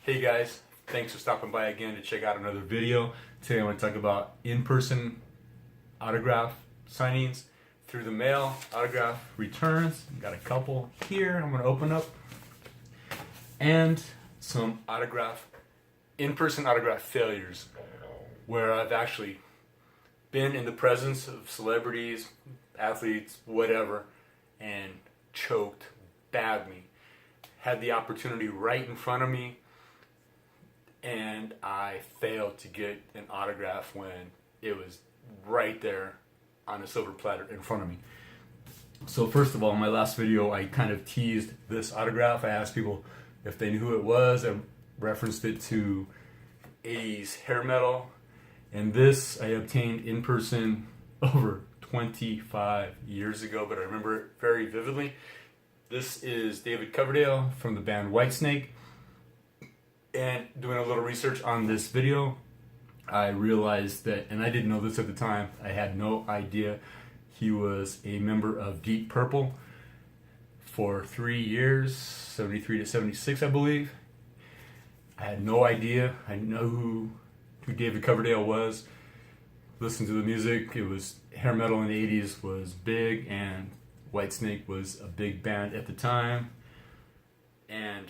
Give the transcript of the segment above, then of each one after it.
Hey guys, thanks for stopping by again to check out another video. Today I want to talk about in-person autograph signings through the mail, autograph returns. Got a couple here I'm going to open up, and some in-person autograph failures where I've actually been in the presence of celebrities, athletes, whatever, and choked badly. Had the opportunity right in front of me, and I failed to get an autograph when it was right there on a silver platter in front of me. So first of all, in my last video, I kind of teased this autograph. I asked people if they knew who it was. I referenced it to 80s hair metal. And this I obtained in person over 25 years ago, but I remember it very vividly. This is David Coverdale from the band Whitesnake. And doing a little research on this video, I realized that, and I didn't know this at the time, I had no idea he was a member of Deep Purple for 3 years, 73 to 76 I believe. I had no idea. I know who David Coverdale was. Listened to the music. It was hair metal in the 80s was big, and Whitesnake was a big band at the time. And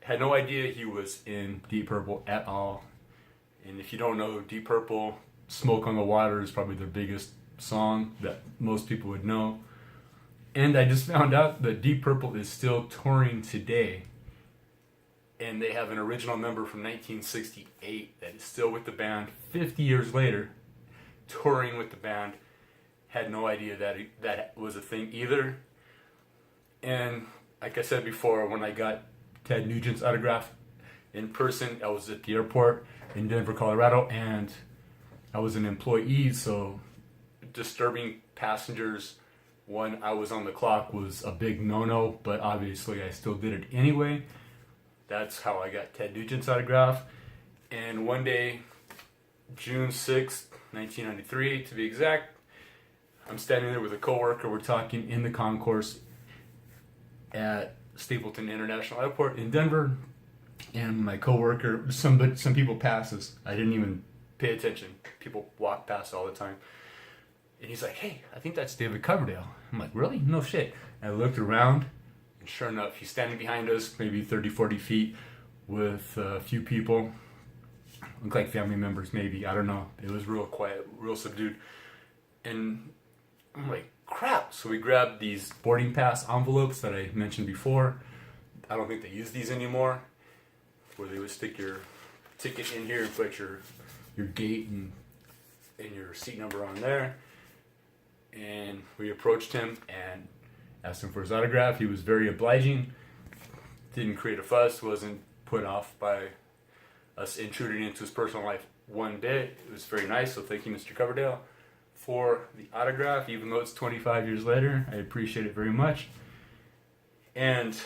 had no idea he was in Deep Purple at all. And if you don't know Deep Purple, Smoke on the Water is probably their biggest song that most people would know. And I just found out that Deep Purple is still touring today. And they have an original member from 1968 that is still with the band 50 years later, touring with the band. Had no idea that was a thing either. And like I said before, when I got Ted Nugent's autograph in person, I was at the airport in Denver, Colorado, and I was an employee, so disturbing passengers when I was on the clock was a big no-no, but obviously I still did it anyway. That's how I got Ted Nugent's autograph. And one day, June 6th, 1993 to be exact, I'm standing there with a coworker. We're talking in the concourse at Stapleton International Airport in Denver, and my coworker, some people pass us. I didn't even pay attention. People walk past all the time. And he's like, "Hey, I think that's David Coverdale." I'm like, "Really? No shit." And I looked around, and sure enough, he's standing behind us, maybe 30, 40 feet, with a few people. Look like family members, maybe. I don't know. It was real quiet, real subdued. And I'm like, crap. So we grabbed these boarding pass envelopes that I mentioned before. I don't think they use these anymore, where they would stick your ticket in here and put your gate and your seat number on there. And we approached him and asked him for his autograph. He was very obliging, didn't create a fuss, wasn't put off by us intruding into his personal life one bit. It was very nice, so thank you, Mr. Coverdale, for the autograph. Even though it's 25 years later, I appreciate it very much. And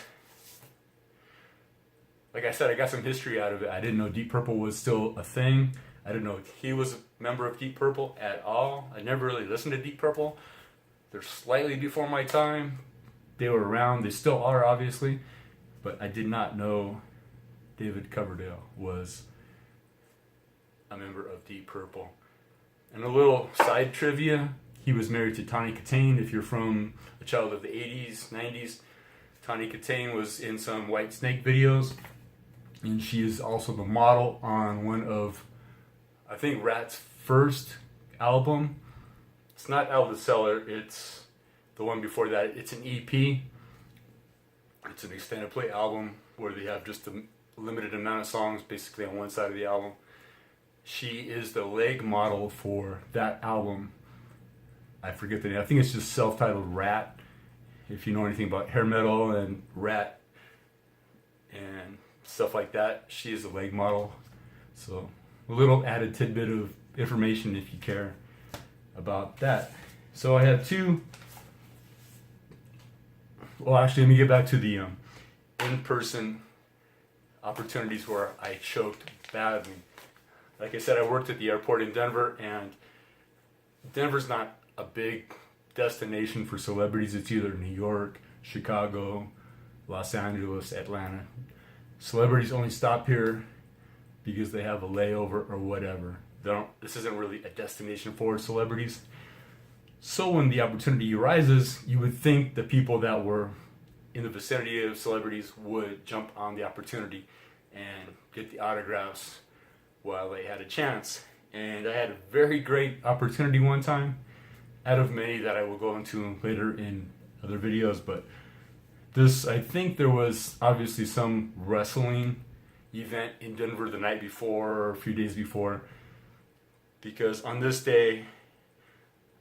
like I said, I got some history out of it. I didn't know Deep Purple was still a thing. I didn't know he was a member of Deep Purple at all. I never really listened to Deep Purple. They're slightly before my time. They were around. They still are, obviously. But I did not know David Coverdale was a member of Deep Purple. And a little side trivia, he was married to Tawny Kitaen. If you're from a child of the 80s, 90s, Tawny Kitaen was in some Whitesnake videos. And she is also the model on one of, I think, Rat's first album. It's not Out of the Cellar, it's the one before that. It's an EP. It's an extended play album where they have just a limited amount of songs basically on one side of the album. She is the leg model for that album. I forget the name. I think it's just self-titled Rat. If you know anything about hair metal and Rat and stuff like that, she is the leg model. So a little added tidbit of information if you care about that. So I have two. Well, actually, let me get back to the in-person opportunities where I choked badly. Like I said, I worked at the airport in Denver, and Denver's not a big destination for celebrities. It's either New York, Chicago, Los Angeles, Atlanta. celebrities only stop here because they have a layover or whatever. This isn't really a destination for celebrities. So when the opportunity arises, you would think the people that were in the vicinity of celebrities would jump on the opportunity and get the autographs while they had a chance. And I had a very great opportunity one time, out of many that I will go into later in other videos. But this, I think there was obviously some wrestling event in Denver the night before or a few days before, because on this day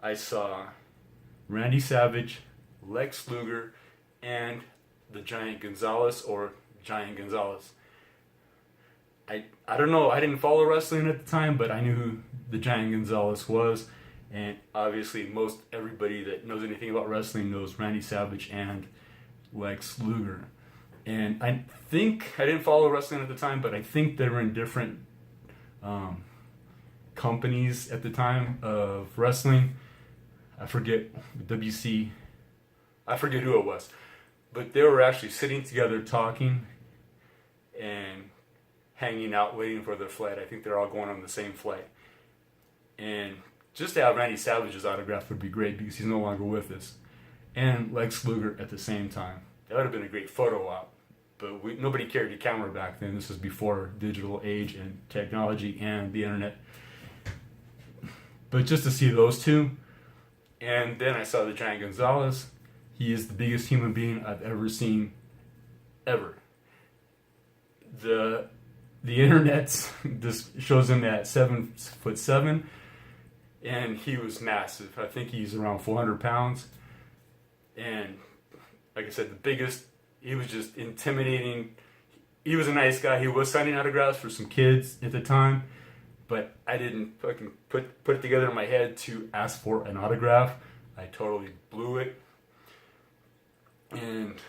I saw Randy Savage, Lex Luger, and the Giant Gonzalez, or Giant Gonzalez. I don't know, I didn't follow wrestling at the time, but I knew who the Giant Gonzalez was, and obviously most everybody that knows anything about wrestling knows Randy Savage and Lex Luger. And I think, I didn't follow wrestling at the time, but I think they were in different companies at the time of wrestling. I forget, WC, I forget who it was. But they were actually sitting together talking and hanging out waiting for their flight. I think they're all going on the same flight. And just to have Randy Savage's autograph would be great because he's no longer with us. And Lex Luger at the same time. That would have been a great photo op. But nobody carried a camera back then. This was before digital age and technology and the internet. But just to see those two. And then I saw the Giant Gonzalez. He is the biggest human being I've ever seen, ever. The internet just shows him at 7'7", and he was massive. I think he's around 400 pounds. And like I said, the biggest, he was just intimidating. He was a nice guy. He was signing autographs for some kids at the time, but I didn't fucking put it together in my head to ask for an autograph. I totally blew it. And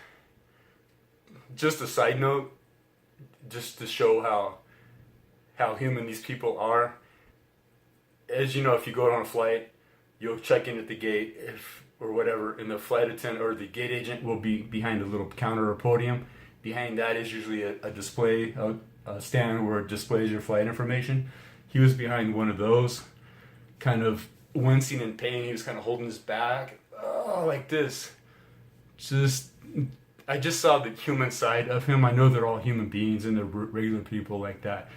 just a side note, just to show how human these people are. As you know, if you go on a flight, you'll check in at the gate or whatever, and the flight attendant or the gate agent will be behind a little counter or podium. Behind that is usually a display, a stand where it displays your flight information. He was behind one of those, kind of wincing in pain. He was kind of holding his back, like this. I just saw the human side of him. I know they're all human beings and they're regular people like that,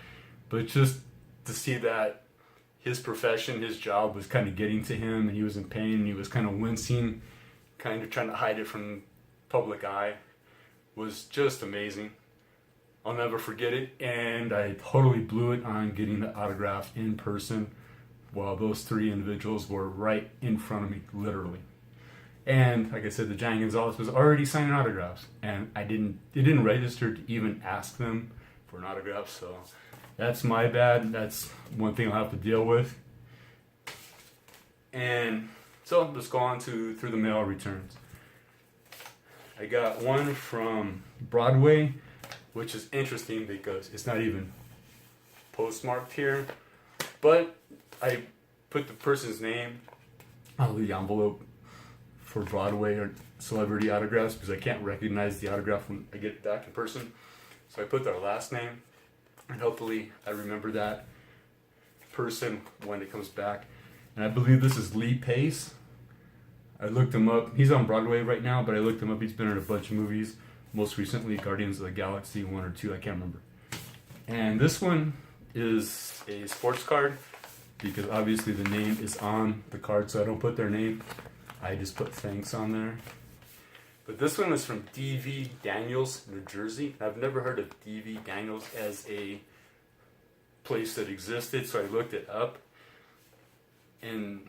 but just to see that his profession, his job was kind of getting to him, and he was in pain, and he was kind of wincing, kind of trying to hide it from public eye, was just amazing. I'll never forget it, and I totally blew it on getting the autograph in person while those three individuals were right in front of me, literally. And like I said, the Giant Gonzalez was already signing autographs, and it didn't register to even ask them for an autograph, so that's my bad. That's one thing I'll have to deal with. And so let's go on to through the mail returns. I got one from Broadway, which is interesting because it's not even postmarked here, but I put the person's name on the envelope for Broadway or celebrity autographs because I can't recognize the autograph when I get it back in person. So I put their last name, and hopefully I remember that person when it comes back. And I believe this is Lee Pace. I looked him up. He's on Broadway right now, but I looked him up. He's been in a bunch of movies. Most recently, Guardians of the Galaxy 1 or 2, I can't remember. And this one is a sports card because obviously the name is on the card, so I don't put their name. I just put thanks on there. But this one is from D.V. Daniels, New Jersey. I've never heard of D.V. Daniels as a place that existed, so I looked it up. And